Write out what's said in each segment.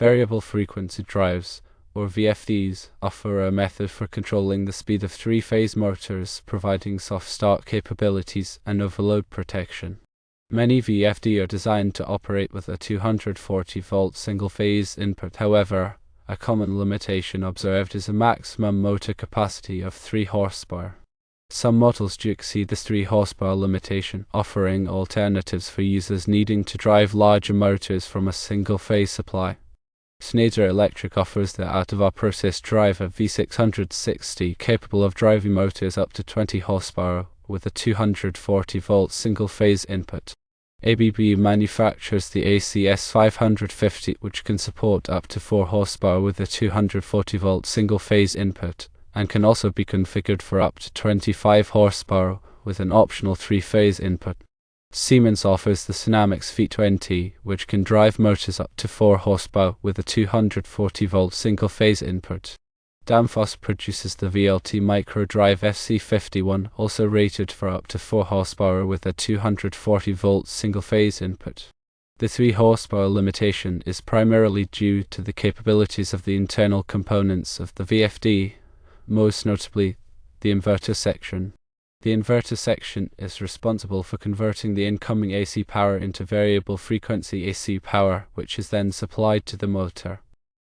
Variable frequency drives, or VFDs, offer a method for controlling the speed of three-phase motors, providing soft start capabilities and overload protection. Many VFD are designed to operate with a 240-volt single-phase input. However, a common limitation observed is a maximum motor capacity of 3 horsepower. Some models do exceed this 3 horsepower limitation, offering alternatives for users needing to drive larger motors from a single-phase supply. Schneider Electric offers the out-of-process driver V660 capable of driving motors up to 20 horsepower with a 240-volt single-phase input. ABB manufactures the ACS 550, which can support up to 4 horsepower with a 240-volt single-phase input, and can also be configured for up to 25 horsepower with an optional 3-phase input. Siemens offers the Dynamics V20, which can drive motors up to 4 horsepower with a 240-volt single-phase input. Danfoss produces the VLT Microdrive FC51, also rated for up to 4 horsepower with a 240-volt single-phase input. The 3 horsepower limitation is primarily due to the capabilities of the internal components of the VFD, most notably the inverter section. The inverter section is responsible for converting the incoming AC power into variable frequency AC power, which is then supplied to the motor.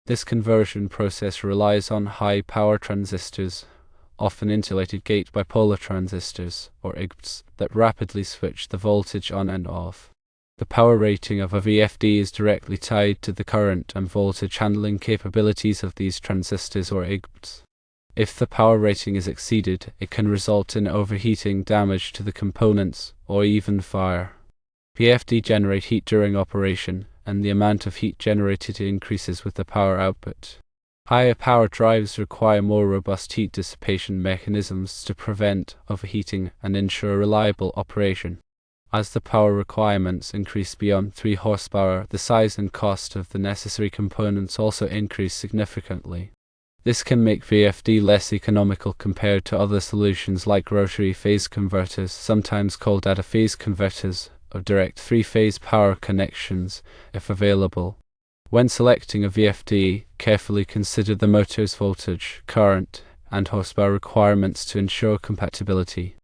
This conversion process relies on high power transistors, often insulated gate bipolar transistors, or IGBTs, that rapidly switch the voltage on and off. The power rating of a VFD is directly tied to the current and voltage handling capabilities of these transistors or IGBTs. If the power rating is exceeded, it can result in overheating, damage to the components, or even fire. VFD generate heat during operation, and the amount of heat generated increases with the power output. Higher power drives require more robust heat dissipation mechanisms to prevent overheating and ensure reliable operation. As the power requirements increase beyond 3 horsepower, the size and cost of the necessary components also increase significantly. This can make VFD less economical compared to other solutions like rotary phase converters, sometimes called out-of-phase converters, or direct 3-phase power connections, if available. When selecting a VFD, carefully consider the motor's voltage, current, and horsepower requirements to ensure compatibility.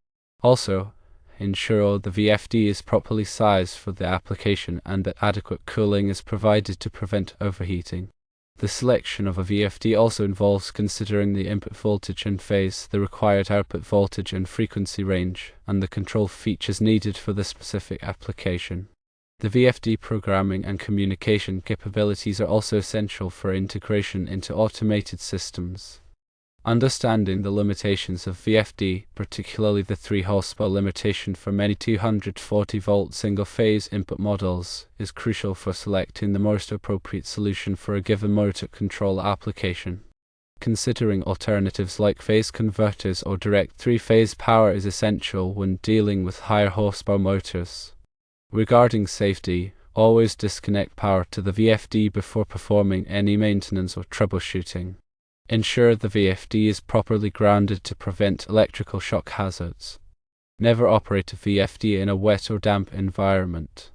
Also, ensure the VFD is properly sized for the application and that adequate cooling is provided to prevent overheating. The selection of a VFD also involves considering the input voltage and phase, the required output voltage and frequency range, and the control features needed for the specific application. The VFD programming and communication capabilities are also essential for integration into automated systems. Understanding the limitations of VFD, particularly the 3 horsepower limitation for many 240-volt single-phase input models, is crucial for selecting the most appropriate solution for a given motor control application. Considering alternatives like phase converters or direct 3-phase power is essential when dealing with higher horsepower motors. Regarding safety, always disconnect power to the VFD before performing any maintenance or troubleshooting. Ensure the VFD is properly grounded to prevent electrical shock hazards. Never operate a VFD in a wet or damp environment.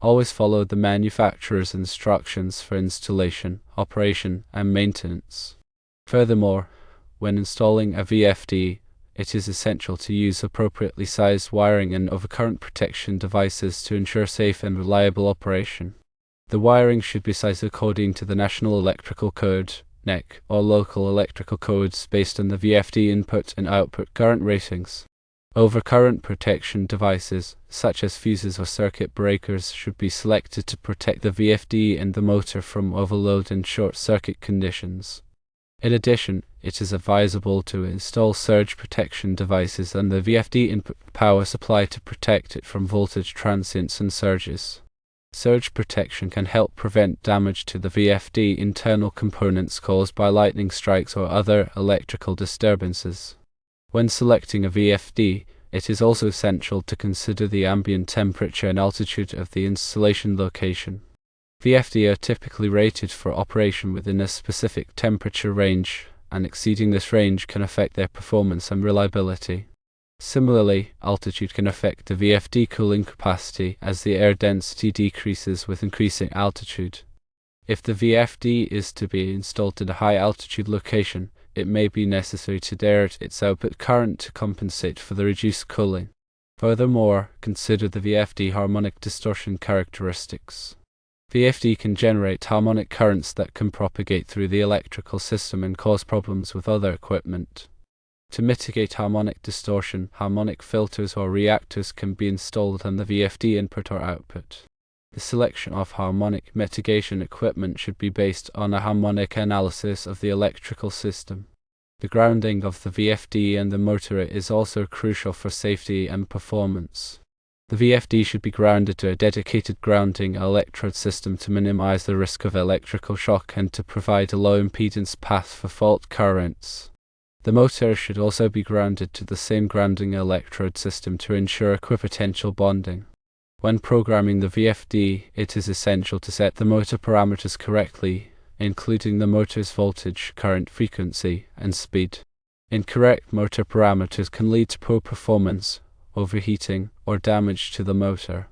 Always follow the manufacturer's instructions for installation, operation, and maintenance. Furthermore, when installing a VFD, it is essential to use appropriately sized wiring and overcurrent protection devices to ensure safe and reliable operation. The wiring should be sized according to the National Electrical Code, NEC, or local electrical codes based on the VFD input and output current ratings. Overcurrent protection devices, such as fuses or circuit breakers, should be selected to protect the VFD and the motor from overload and short-circuit conditions. In addition, it is advisable to install surge protection devices on the VFD input power supply to protect it from voltage transients and surges. Surge protection can help prevent damage to the VFD internal components caused by lightning strikes or other electrical disturbances. When selecting a VFD, it is also essential to consider the ambient temperature and altitude of the installation location. VFD are typically rated for operation within a specific temperature range, and exceeding this range can affect their performance and reliability. Similarly, altitude can affect the VFD cooling capacity as the air density decreases with increasing altitude. If the VFD is to be installed in a high-altitude location, it may be necessary to divert its output current to compensate for the reduced cooling. Furthermore, consider the VFD harmonic distortion characteristics. VFD can generate harmonic currents that can propagate through the electrical system and cause problems with other equipment. To mitigate harmonic distortion, harmonic filters or reactors can be installed on the VFD input or output. The selection of harmonic mitigation equipment should be based on a harmonic analysis of the electrical system. The grounding of the VFD and the motor is also crucial for safety and performance. The VFD should be grounded to a dedicated grounding electrode system to minimize the risk of electrical shock and to provide a low impedance path for fault currents. The motor should also be grounded to the same grounding electrode system to ensure equipotential bonding. When programming the VFD, it is essential to set the motor parameters correctly, including the motor's voltage, current, frequency, and speed. Incorrect motor parameters can lead to poor performance, overheating, or damage to the motor.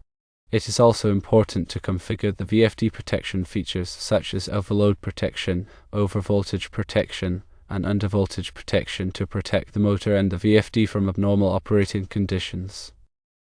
It is also important to configure the VFD protection features such as overload protection, overvoltage protection, and undervoltage protection to protect the motor and the VFD from abnormal operating conditions.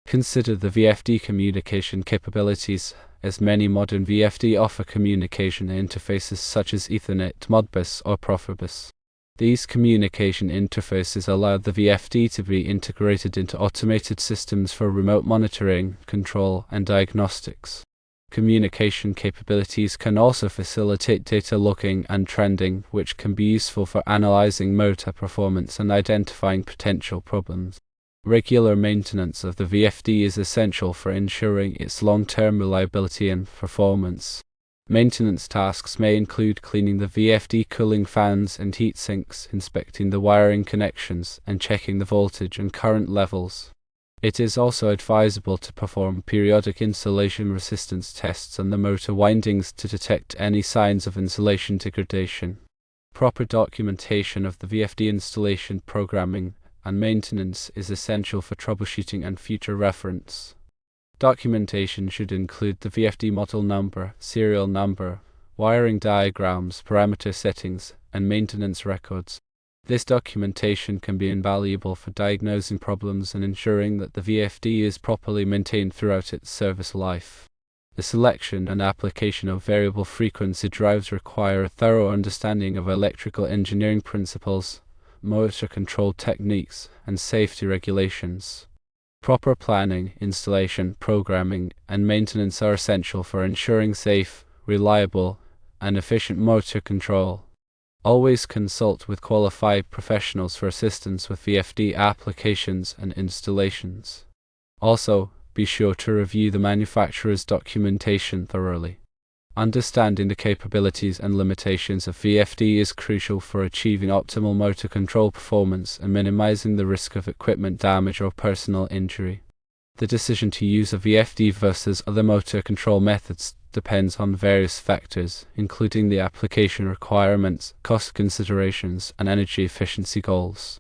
Consider the VFD communication capabilities, as many modern VFD offer communication interfaces such as Ethernet, Modbus, or Profibus. These communication interfaces allow the VFD to be integrated into automated systems for remote monitoring, control, and diagnostics. Communication capabilities can also facilitate data logging and trending, which can be useful for analyzing motor performance and identifying potential problems. Regular maintenance of the VFD is essential for ensuring its long-term reliability and performance. Maintenance tasks may include cleaning the VFD cooling fans and heat sinks, inspecting the wiring connections, and checking the voltage and current levels. It is also advisable to perform periodic insulation resistance tests on the motor windings to detect any signs of insulation degradation. Proper documentation of the VFD installation, programming, and maintenance is essential for troubleshooting and future reference. Documentation should include the VFD model number, serial number, wiring diagrams, parameter settings, and maintenance records. This documentation can be invaluable for diagnosing problems and ensuring that the VFD is properly maintained throughout its service life. The selection and application of variable frequency drives require a thorough understanding of electrical engineering principles, motor control techniques, and safety regulations. Proper planning, installation, programming, and maintenance are essential for ensuring safe, reliable, and efficient motor control. Always consult with qualified professionals for assistance with VFD applications and installations. Also, be sure to review the manufacturer's documentation thoroughly. Understanding the capabilities and limitations of VFD is crucial for achieving optimal motor control performance and minimizing the risk of equipment damage or personal injury. The decision to use a VFD versus other motor control methods depends on various factors, including the application requirements, cost considerations, and energy efficiency goals.